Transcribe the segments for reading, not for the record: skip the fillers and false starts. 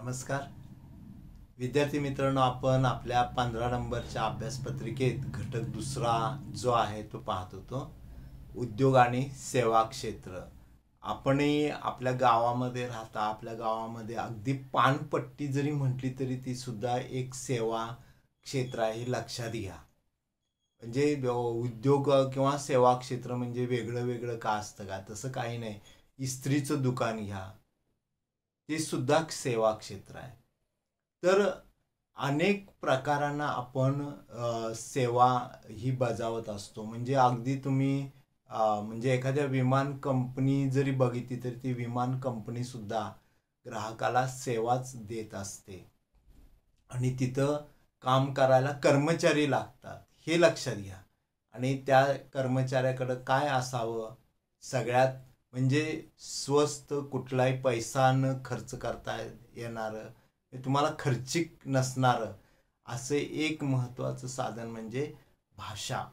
नमस्कार विद्यार्थी मित्रांनो, आपण आपल्या 15 नंबरच्या अभ्यासपत्रिकेत घटक दुसरा जो आहे तो पाहत होतो, उद्योग आणि सेवा क्षेत्र. आपणही आपल्या गावामध्ये राहता, आपल्या गावामध्ये अगदी पानपट्टी जरी म्हटली तरी ती सुद्धा एक सेवा क्षेत्र आहे, हे लक्षात घ्या. म्हणजे उद्योग किंवा सेवा क्षेत्र म्हणजे वेगळं वेगळं का असतं का? तसं काही नाही. इस्त्रीचं दुकान घ्या, ते सुद्धा सेवा क्षेत्र आहे. तर अनेक प्रकारांना आपण सेवा ही बजावत असतो. म्हणजे अगदी तुम्ही म्हणजे एखाद्या विमान कंपनी जरी बघितली तरी ती विमान कंपनी सुद्धा ग्राहकाला सेवाच देत असते आणि तिथं काम करायला कर्मचारी लागतात, हे लक्षात घ्या. आणि त्या कर्मचाऱ्याकडे काय असावं? सगळ्यात म्हणजे स्वस्त, कुठलाही पैसा न खर्च करता येणारं, तुम्हाला खर्चिक नसणारं असे एक महत्त्वाचं साधन म्हणजे भाषा.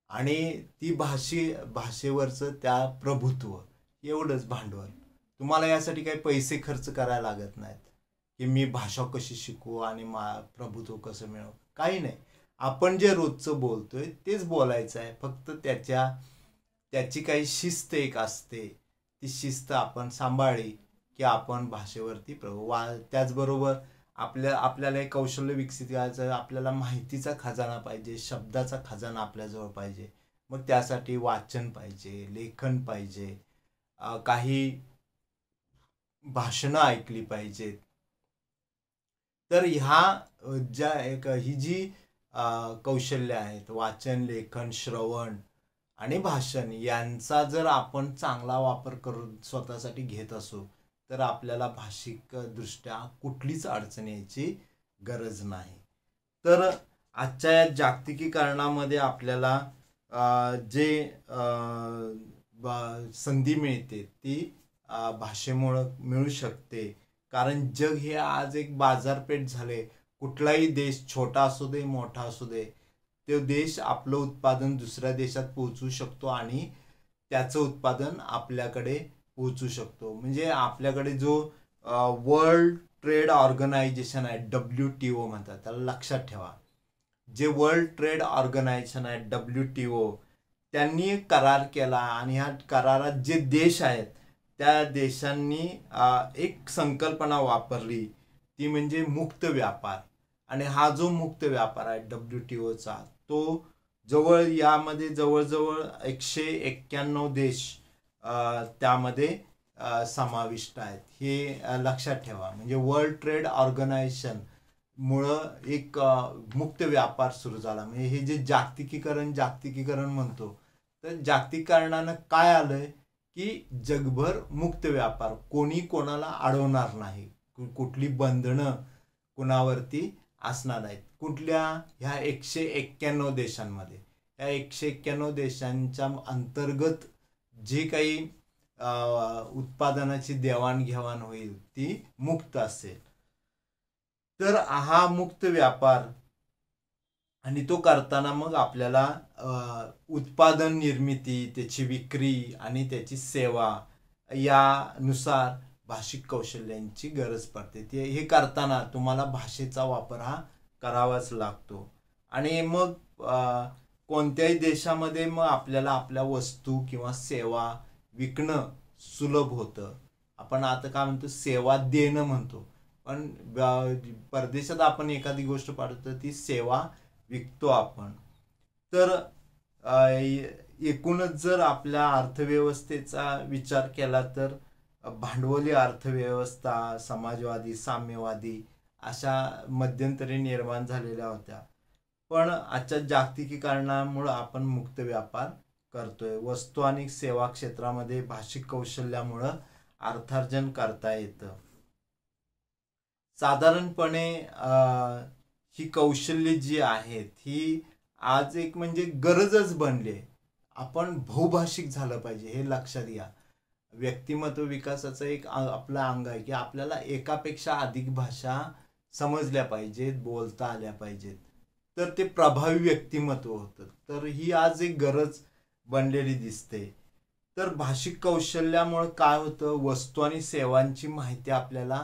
आणि ती भाषेवरचं त्या प्रभुत्व, एवढंच भांडवल. तुम्हाला यासाठी काही पैसे खर्च करायला लागत नाहीत की मी भाषा कशी शिकू आणि प्रभुत्व कसं मिळवू, काही नाही. आपण जे रोजचं बोलतोय तेच बोलायचं आहे. फक्त त्याची काही शिस्त एक असते, ती शिस्त आपण सांभाळली की आपण भाषेवरती त्याचबरोबर आपल्याला एक कौशल्य विकसित करायचं. आपल्याला माहितीचा खजाना पाहिजे, शब्दाचा खजाना आपल्याजवळ पाहिजे. मग त्यासाठी वाचन पाहिजे, लेखन पाहिजे, काही भाषणं ऐकली पाहिजेत. तर ही जी कौशल्य आहेत, वाचन, लेखन, श्रवण आणि भाषण, यांचा जर आपण चांगला वापर करून स्वतःसाठी घेत असू तर आपल्याला भाषिक दृष्ट्या कुठलीच अडचण यायची गरज नाही. तर आजच्या या जागतिकीकरणामध्ये आपल्याला जे संधी मिळते ती भाषेमुळं मिळू शकते. कारण जग हे आज एक बाजारपेठ झाले. कुठलाही देश, छोटा असू दे मोठा असू दे, तो देश आपलं उत्पादन दुसऱ्या देशात पोहोचू शकतो आणि त्याचं उत्पादन आपल्याकडे पोहोचू शकतो. म्हणजे आपल्याकडे जो वर्ल्ड ट्रेड ऑर्गनायझेशन आहे, WTO म्हणतात त्याला, लक्षात ठेवा. जे वर्ल्ड ट्रेड ऑर्गनायझेशन आहे, WTO, त्यांनी एक करार केला आणि ह्या करारात जे देश आहेत त्या देशांनी एक संकल्पना वापरली, ती म्हणजे मुक्त व्यापार. आणि हा जो मुक्त व्यापार आहे WTOचा, तो यामध्ये जवळजवळ 191 देश त्यामध्ये समाविष्ट आहेत, हे लक्षात ठेवा. म्हणजे वर्ल्ड ट्रेड ऑर्गनायझेशन मुळे एक मुक्त व्यापार सुरू झाला. म्हणजे हे जे जागतिकीकरण म्हणतो, तर जागतिकीकरणानं काय आलंय की जगभर मुक्त व्यापार, कोणी कोणाला अडवणार नाही, कुठली बंधनं कुणावरती असणार नाहीत. कुठल्या ह्या 191 देशांमध्ये, या 191 देशांच्या अंतर्गत जे काही उत्पादनाची देवाणघेवाण होईल ती मुक्त असेल. तर हा मुक्त व्यापार, आणि तो करताना मग आपल्याला उत्पादन निर्मिती, त्याची विक्री आणि त्याची सेवा यानुसार भाषिक कौशल्यांची गरज पडते. हे करताना तुम्हाला भाषेचा वापर हा करावाच लागतो. आणि मग कोणत्याही देशामध्ये मग आपल्याला आपल्या वस्तू किंवा सेवा विकणं सुलभ होतं. आपण आता काय म्हणतो, सेवा देणं म्हणतो, पण परदेशात आपण एखादी गोष्ट पाठवतो ती सेवा विकतो आपण. तर एकूणच जर आपल्या अर्थव्यवस्थेचा विचार केला तर भांडवली अर्थव्यवस्था समाजवादी, साम्यवादी अशा मध्यंतरी निर्माण झालेल्या होत्या. पण आजच्या जागतिकीकरणामुळे आपण मुक्त व्यापार करतोय. वस्तू आणि सेवा क्षेत्रामध्ये भाषिक कौशल्यामुळे अर्थार्जन करता येतं. साधारणपणे ही कौशल्य जी आहेत ही आज एक म्हणजे गरजच बनली आहे. आपण बहुभाषिक झालं पाहिजे, हे लक्षात घ्या. व्यक्तिमत्व विकासाचं एक आपलं अंग आहे की आपल्याला एकापेक्षा अधिक भाषा समजल्या पाहिजेत, बोलता आल्या पाहिजेत, तर ते प्रभावी व्यक्तिमत्व होतं. तर ही आज एक गरज बनलेली दिसते. तर भाषिक कौशल्यामुळे काय होतं, वस्तू आणि सेवांची माहिती आपल्याला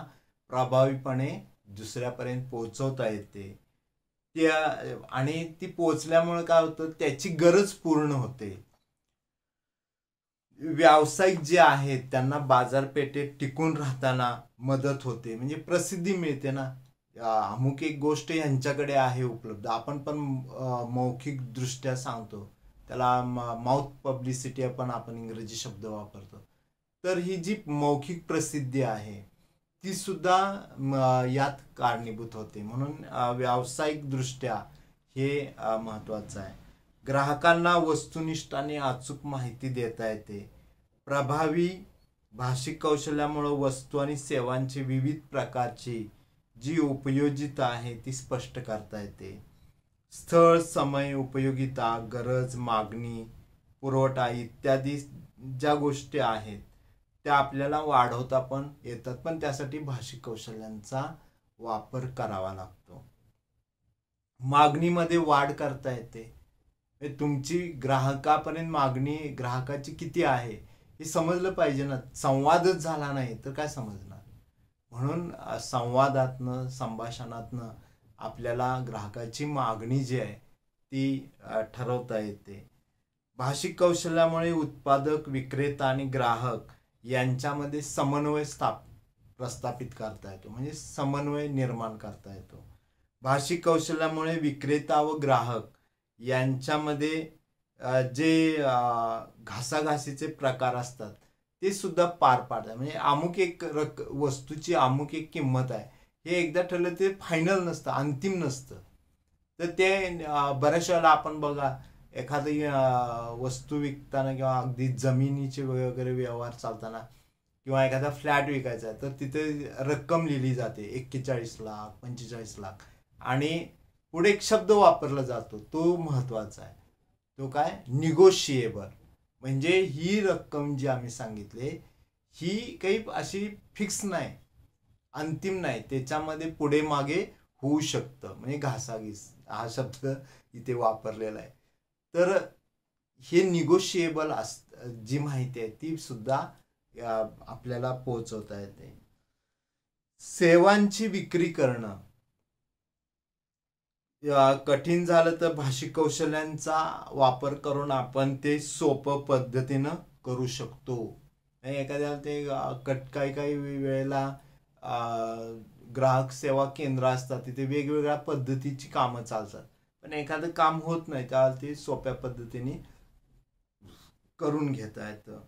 प्रभावीपणे दुसऱ्यापर्यंत पोहोचवता येते. त्या आणि ती पोहोचल्यामुळे काय होतं, त्याची गरज पूर्ण होते. व्यावसायिक जे आहेत त्यांना बाजारपेठेत टिकून राहताना मदत होते, म्हणजे प्रसिद्धी मिळते ना. अमुक एक गोष्ट यांच्याकडे आहे उपलब्ध, आपण पण मौखिक दृष्ट्या सांगतो त्याला, माउथ पब्लिसिटी आपण इंग्रजी शब्द वापरतो. तर ही जी मौखिक प्रसिद्धी आहे ती सुद्धा यात कारणीभूत होते. म्हणून व्यावसायिक दृष्ट्या हे महत्त्वाचं आहे. ग्राहकांना वस्तुनिष्ठ आणि अचूक माहिती देता येते. प्रभावी भाषिक कौशल्यामुळे वस्तू आणि सेवांची विविध प्रकारची जी उपयोजिता आहे ती स्पष्ट करता येते. स्थळ, समय, उपयोगिता, गरज, मागणी, पुरवठा इत्यादी ज्या गोष्टी आहेत त्या आपल्याला वाढवता पण येतात, पण त्यासाठी भाषिक कौशल्यांचा वापर करावा लागतो. मागणीमध्ये वाढ करता येते. तुमची ग्राहकापर्यंत मागणी ग्राहकाची किती आहे हे समजलं पाहिजे ना. संवादच झाला नाही तर काय समजणार. म्हणून संवादातनं, संभाषणातनं आपल्याला ग्राहकाची मागणी जी आहे ती ठरवता येते. भाषिक कौशल्यामुळे उत्पादक, विक्रेता आणि ग्राहक यांच्यामध्ये समन्वय प्रस्थापित करता येतो, म्हणजे समन्वय निर्माण करता येतो. भाषिक कौशल्यामुळे विक्रेता व ग्राहक यांच्यामध्ये जे घासाघासीचे प्रकार असतात ते सुद्धा पार पाडतात. म्हणजे अमुक एक वस्तूची अमुक एक किंमत आहे हे एकदा ठरलं ते फायनल नसतं, अंतिम नसतं. तर ते बऱ्याच वेळेला आपण बघा, एखादी वस्तू विकताना किंवा अगदी जमिनीचे वगैरे व्यवहार चालताना किंवा एखादा फ्लॅट विकायचा आहे तर तिथे रक्कम लिहिली जाते 41 लाख 45 लाख आणि पुढे एक शब्द वापरला जातो तो महत्त्वाचा आहे. तो काय, निगोशिएबल. म्हणजे ही रक्कम जी आम्ही सांगितले ही काही अशी फिक्स नाही, अंतिम नाही, त्याच्यामध्ये पुढे मागे होऊ शकतं. म्हणजे घासाघीस हा शब्द इथे वापरलेला आहे. तर हे निगोशिएबल जी माहिती आहे ती सुद्धा आपल्याला पोहोचवता येते. सेवांची विक्री करणं कठीण झालं तर भाषिक कौशल्यांचा वापर करून आपण ते सोपं पद्धतीनं करू शकतो. एखाद्याला ते काही वेळेला ग्राहक सेवा केंद्र असतात, तिथे वेगवेगळ्या पद्धतीची कामं चालतात, पण एखादं काम होत नाही त्याला ते सोप्या पद्धतीने करून घेता येतं.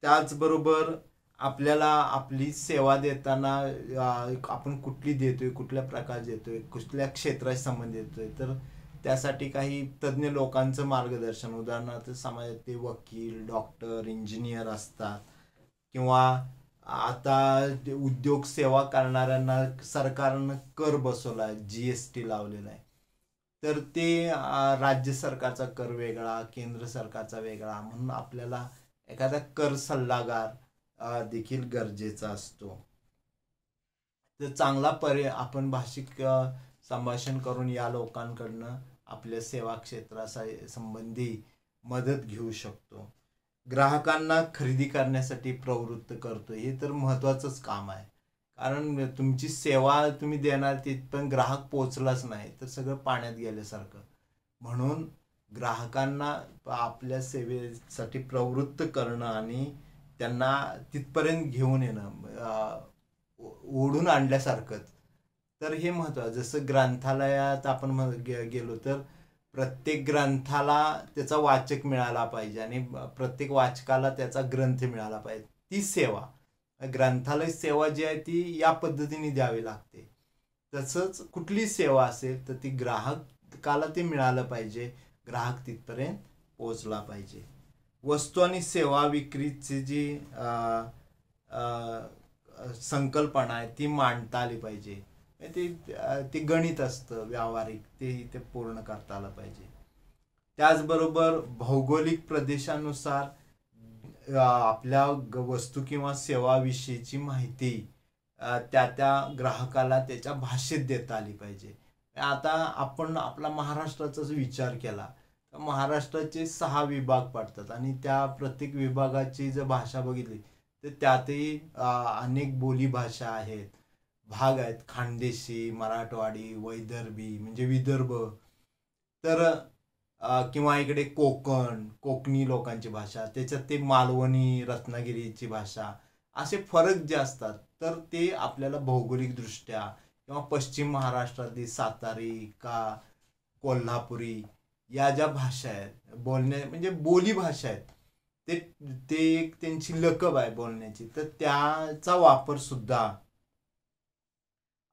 त्याचबरोबर आपल्याला आपली सेवा देताना आपण कुठली देतोय, कुठल्या प्रकार देतोय, कुठल्या क्षेत्राशी संबंध देतोय, तर त्यासाठी काही तज्ज्ञ लोकांचं मार्गदर्शन, उदाहरणार्थ समाजातील वकील, डॉक्टर, इंजिनियर असतात, किंवा आता उद्योग सेवा करणाऱ्यांना सरकारनं कर बसवला आहे, GST लावलेला आहे, तर ते राज्य सरकारचा कर वेगळा, केंद्र सरकारचा वेगळा, म्हणून आपल्याला एखादा कर सल्लागार देखील गरजेचा असतो. तर चांगला पर्याय आपण भाषिक संभाषण करून या लोकांकडनं आपल्या सेवा क्षेत्रासंबंधी मदत घेऊ शकतो. ग्राहकांना खरेदी करण्यासाठी प्रवृत्त करतो, हे तर महत्त्वाचंच काम आहे. कारण तुमची सेवा तुम्ही देणार तिथपर्यंत ग्राहक पोचलाच नाही तर सगळं पाण्यात गेल्यासारखं. म्हणून ग्राहकांना आपल्या सेवेसाठी प्रवृत्त करणं आणि त्यांना तिथपर्यंत घेऊन येणं, ओढून आणल्यासारखंच, तर हे महत्त्वाचं. जसं ग्रंथालयात आपण गेलो तर प्रत्येक ग्रंथाला त्याचा वाचक मिळाला पाहिजे आणि प्रत्येक वाचकाला त्याचा ग्रंथ मिळाला पाहिजे. ती सेवा, ग्रंथालय सेवा जी आहे ती या पद्धतीने द्यावी लागते. तसंच कुठली सेवा असेल तर ती ग्राहकाला ते मिळालं पाहिजे, ग्राहक तिथपर्यंत पोहोचला पाहिजे. वस्तू आणि सेवा विक्रीची जी संकल्पना आहे ती मांडता आली पाहिजे. ते गणित असतं व्यावहारिक, ते इथे पूर्ण करता आलं पाहिजे. त्याचबरोबर भौगोलिक प्रदेशानुसार आपल्या वस्तू किंवा सेवाविषयीची माहिती त्या ग्राहकाला त्याच्या भाषेत देता आली पाहिजे. आता आपण आपला महाराष्ट्राचाच विचार केला तर महाराष्ट्राचे 6 विभाग पडतात आणि त्या प्रत्येक विभागाची जर भाषा बघितली तर त्यातही अनेक बोलीभाषा आहेत, भाग आहेत, खानदेशी, मराठवाडी, वैदर्भी म्हणजे विदर्भ, तर किंवा इकडे कोकणी लोकांची भाषा, त्याच्यात ते मालवणी, रत्नागिरीची भाषा, असे फरक जे असतात तर ते आपल्याला भौगोलिकदृष्ट्या किंवा पश्चिम महाराष्ट्रातली सातारी का कोल्हापुरी या ज्या भाषा आहेत बोलण्या म्हणजे बोली भाषा आहेत, ते ते एक त्यांची लकब आहे बोलण्याची, तर त्याचा वापर सुद्धा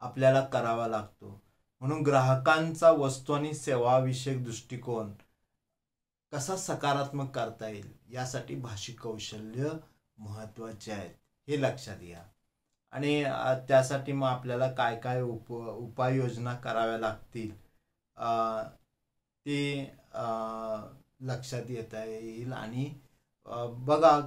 आपल्याला करावा लागतो. म्हणून ग्राहकांचा वस्तू आणि सेवा विषयक दृष्टिकोन कसा सकारात्मक करता येईल यासाठी भाषिक कौशल्य महत्त्वाचे आहेत, हे लक्षात घ्या. आणि त्यासाठी मग आपल्याला काय काय उपाययोजना कराव्या लागतील ते लक्षात येता येईल. आणि बघा,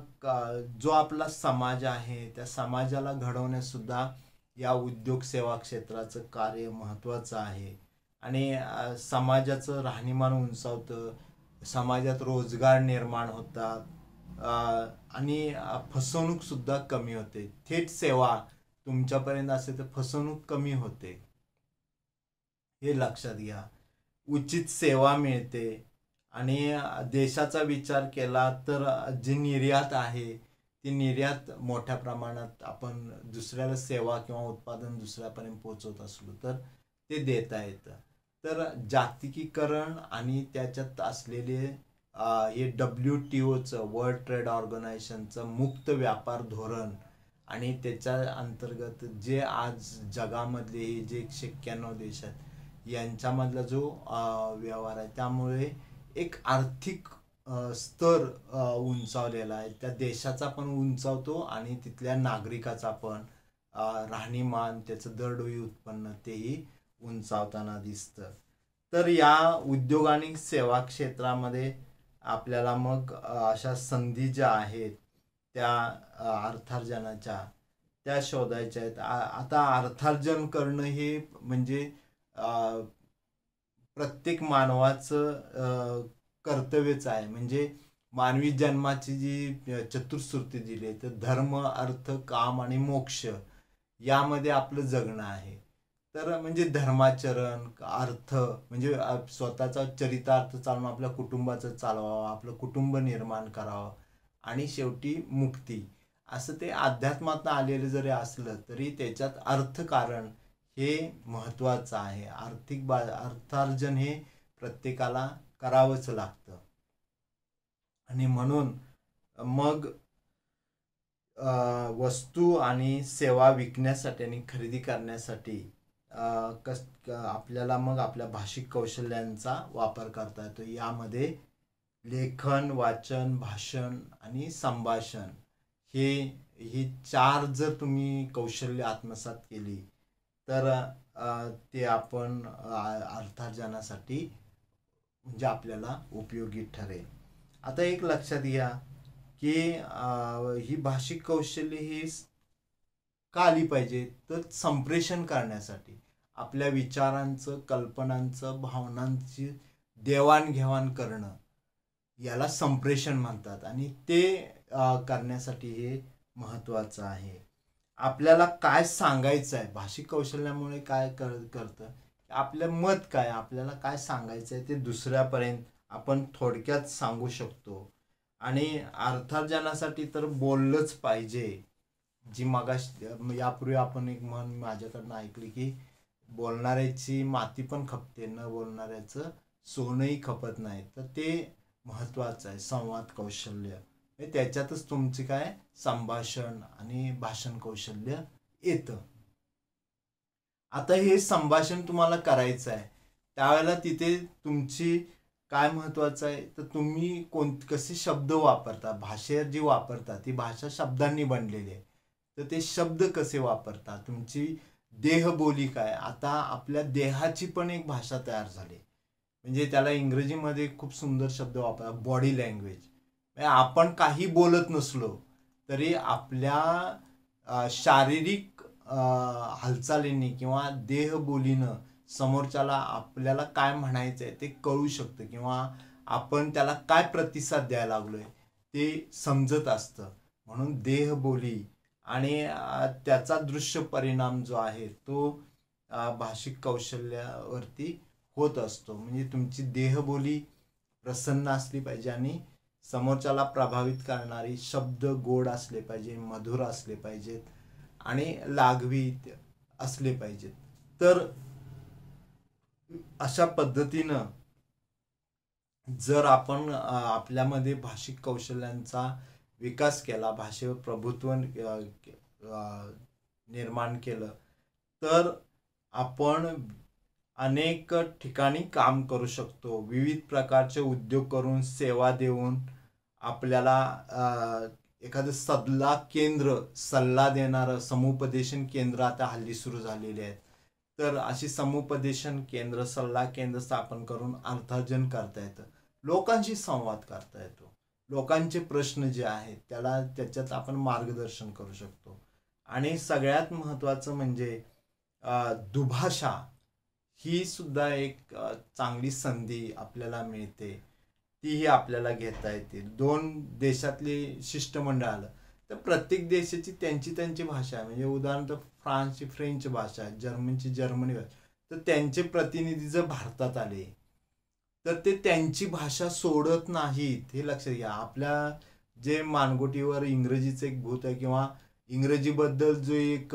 जो आपला समाज आहे त्या समाजाला घडवण्यास सुद्धा या उद्योग सेवा क्षेत्राचं कार्य महत्त्वाचं आहे. आणि समाजाचं राहणीमान उंचावतं, समाजात रोजगार निर्माण होतात आणि फसवणूक सुद्धा कमी होते. थेट सेवा तुमच्यापर्यंत असेल तर फसवणूक कमी होते, हे लक्षात घ्या. उचित सेवा मिळते. आणि देशाचा विचार केला तर जी निर्यात आहे ती निर्यात मोठ्या प्रमाणात आपण दुसऱ्याला सेवा किंवा उत्पादन दुसऱ्यापर्यंत पोहोचवत असलो तर ते देता येतं. तर जागतिकीकरण आणि त्याच्यात असलेले हे WTOचं, वर्ल्ड ट्रेड ऑर्गनायझेशनचं मुक्त व्यापार धोरण आणि त्याच्या अंतर्गत जे आज जगामधले जे 191 देश आहेत यांच्यामधला जो व्यवहार आहे, त्यामुळे एक आर्थिक स्तर उंचावलेला आहे. त्या देशाचा पण उंचावतो आणि तिथल्या नागरिकाचा पण राहणीमान, त्याचं दरडोई उत्पन्न तेही उंचावताना दिसतं. तर या उद्योग आणि सेवा क्षेत्रामध्ये आपल्याला मग अशा संधी ज्या आहेत त्या अर्थार्जनाच्या त्या शोधायच्या आहेत. आता अर्थार्जन करणं हे म्हणजे प्रत्येक मानवाचं कर्तव्यच आहे. म्हणजे मानवी जन्माची जी चतुःसूत्री दिली आहे, तर धर्म, अर्थ, काम आणि मोक्ष यामध्ये आपलं जगणं आहे. तर म्हणजे धर्माचरण, अर्थ म्हणजे स्वतःचा चरितार्थ चालवून आपल्या कुटुंबाचं चालवावं, आपलं कुटुंब निर्माण करावं आणि शेवटी मुक्ती, असं ते अध्यात्मातनं आलेलं जरी असलं तरी त्याच्यात अर्थकारण हे महत्त्वाचं आहे. अर्थार्जन हे प्रत्येकाला करावंच लागतं. आणि म्हणून मग वस्तू आणि सेवा विकण्यासाठी आणि खरेदी करण्यासाठी आपल्याला मग आपल्या भाषिक कौशल्यांचा वापर करता येतो. यामध्ये लेखन, वाचन, भाषण आणि संभाषण ही 4 जर तुम्ही कौशल्य आत्मसात केली तर ते आपण अर्थार्जनासाठी म्हणजे आपल्याला उपयोगी ठरेल. आता एक लक्षात घ्या की ही भाषिक कौशल्य ही का आली पाहिजे, तर संप्रेषण करण्यासाठी, आपल्या विचारांचं, कल्पनांचं, भावनांची देवाणघेवाण करणं याला संप्रेषण म्हणतात. आणि ते करण्यासाठी हे महत्त्वाचं आहे. आपल्याला काय सांगायचं आहे, भाषिक कौशल्यामुळे काय करतं, आपलं मत काय, आपल्याला काय सांगायचं आहे ते दुसऱ्यापर्यंत आपण थोडक्यात सांगू शकतो. आणि अर्थार्जनासाठी तर बोललंच पाहिजे. जी मागाशी यापूर्वी आपण एक म्हण माझ्याकडनं ऐकली की बोलणाऱ्याची माती पण खपते, न बोलणाऱ्याचं सोनंही खपत नाही. तर ते महत्त्वाचं आहे, संवाद कौशल्य. त्याच्यातच तुमची काय संभाषण आणि भाषण कौशल्य येतं. आता हे संभाषण तुम्हाला करायचं आहे त्यावेळेला तिथे तुमची काय महत्त्वाचं आहे, तर तुम्ही कसे शब्द वापरता, भाषा जी वापरता ती भाषा शब्दांनी बनलेली आहे, तर ते शब्द कसे वापरता, तुमची देहबोली काय. आता आपल्या देहाची पण एक भाषा तयार झाली, म्हणजे त्याला इंग्रजीमध्ये खूप सुंदर शब्द वापरा, बॉडी लँग्वेज. आपण काही बोलत नसलो तरी आपल्या शारीरिक हालचालींनी किंवा देहबोलीनं समोरच्याला आपल्याला काय म्हणायचं आहे ते कळू शकतं, किंवा आपण त्याला काय प्रतिसाद द्यायला लागलोय ते समजत असतं. म्हणून देहबोली आणि त्याचा दृश्य परिणाम जो आहे तो भाषिक कौशल्यावरती होत असतो. म्हणजे तुमची देहबोली प्रसन्न असली पाहिजे आणि समोरच्याला प्रभावित करणारी शब्द गोड असले पाहिजे, मधुर असले पाहिजेत आणि लागवी असले पाहिजेत. तर अशा पद्धतीनं जर आपण आपल्यामध्ये भाषिक कौशल्यांचा विकास केला, भाषेवर प्रभुत्व निर्माण केलं, तर आपण अनेक ठिकाणी काम करू शकतो. विविध प्रकारचे उद्योग करून, सेवा देऊन आपल्याला एखादं सल्ला देणारं समुपदेशन केंद्र आता हल्ली सुरू झालेले आहेत. तर अशी समुपदेशन केंद्र, सल्ला केंद्र स्थापन करून अर्थार्जन करता येतं, लोकांशी संवाद करता येतो, लोकांचे प्रश्न जे आहेत त्याच्यात आपण मार्गदर्शन करू शकतो. आणि सगळ्यात महत्त्वाचं म्हणजे दुभाषा ही सुद्धा एक चांगली संधी आपल्याला मिळते, तीही आपल्याला घेता येते. 2 देशातली शिष्टमंडळ आलं तर प्रत्येक देशाची त्यांची भाषा आहे. म्हणजे उदाहरणार्थ फ्रान्सची फ्रेंच भाषा, जर्मनची जर्मनी भाषा. तर त्यांचे प्रतिनिधी जर भारतात आले तर ते त्यांची भाषा सोडत नाहीत, हे लक्षात घ्या. आपल्या जे मानगोटीवर इंग्रजीचं एक भूत आहे किंवा इंग्रजीबद्दल जो एक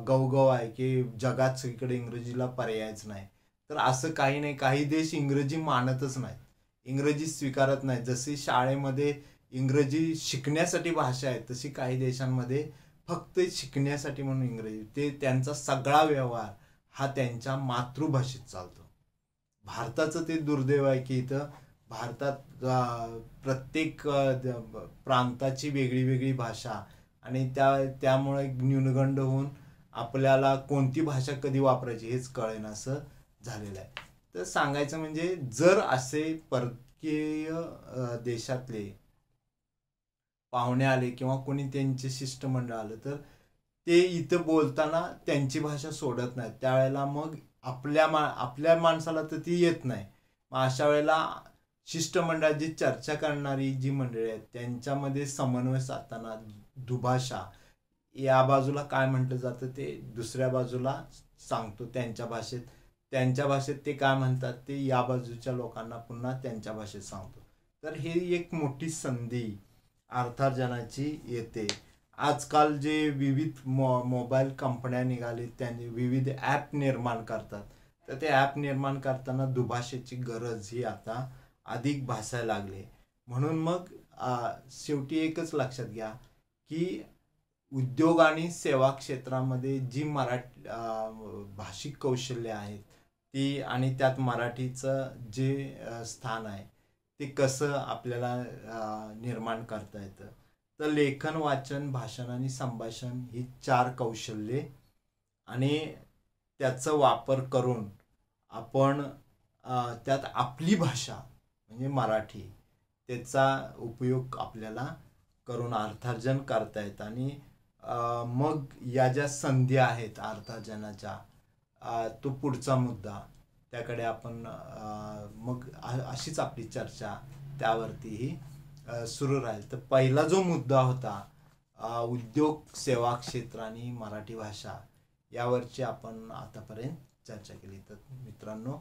गवगव आहे की जगात सगळीकडे इंग्रजीला पर्यायच नाही, तर असं काही नाही. काही देश इंग्रजी मानतच नाहीत, इंग्रजी स्वीकारत नाही. जशी शाळेमध्ये इंग्रजी शिकण्यासाठी भाषा आहे, तशी काही देशांमध्ये फक्त शिकण्यासाठी म्हणून इंग्रजी, ते त्यांचा सगळा व्यवहार हा त्यांच्या मातृभाषेत चालतो. भारताचं ते दुर्दैव आहे की इथं भारतात प्रत्येक प्रांताची वेगळी वेगळी भाषा आणि त्यामुळे न्यूनगंड होऊन आपल्याला कोणती भाषा कधी वापरायची हेच कळेनासं झालेलं आहे. तर सांगायचं म्हणजे जर असे परकीय देशातले पाहुणे आले किंवा कोणी त्यांचे शिष्टमंडळ आलं तर ते इथं बोलताना त्यांची भाषा सोडत नाहीत. त्यावेळेला मग आपल्या माणसाला तर ती येत नाही. मग अशा वेळेला शिष्टमंडळात जी चर्चा करणारी जी मंडळी आहेत त्यांच्यामध्ये समन्वय साधताना दुभाषा, या बाजूला काय म्हटलं जातं ते दुसऱ्या बाजूला सांगतो त्यांच्या भाषेत ते काय म्हणतात ते या बाजूच्या लोकांना पुन्हा त्यांच्या भाषेत सांगतो. तर हे एक मोठी संधी अर्थार्जनाची येते. आजकाल जे विविध मोबाईल कंपन्या निघाले त्यांनी विविध ॲप निर्माण करतात, तर ते ॲप निर्माण करताना दुभाषेची गरज ही आता अधिक भासायला लागली. म्हणून मग शेवटी एकच लक्षात घ्या की उद्योग आणि सेवा क्षेत्रामध्ये जी भाषिक कौशल्य आहेत ती आणि त्यात मराठीचं जे स्थान आहे ते कसं आपल्याला निर्माण करता येतं. तर लेखन, वाचन, भाषण आणि संभाषण ही 4 कौशल्ये आणि त्याचा वापर करून आपण त्यात आपली भाषा म्हणजे मराठी त्याचा उपयोग आपल्याला करून अर्थार्जन करता येतं. आणि मग या ज्या संधी आहेत अर्थार्जनाच्या तो पुढचा मुद्दा, त्याकडे आपण मग अशीच आपली चर्चा त्यावरतीही सुरू राहील. तर पहिला जो मुद्दा होता उद्योग, सेवा क्षेत्र आणि मराठी भाषा, यावरची आपण आतापर्यंत चर्चा केली. तर मित्रांनो,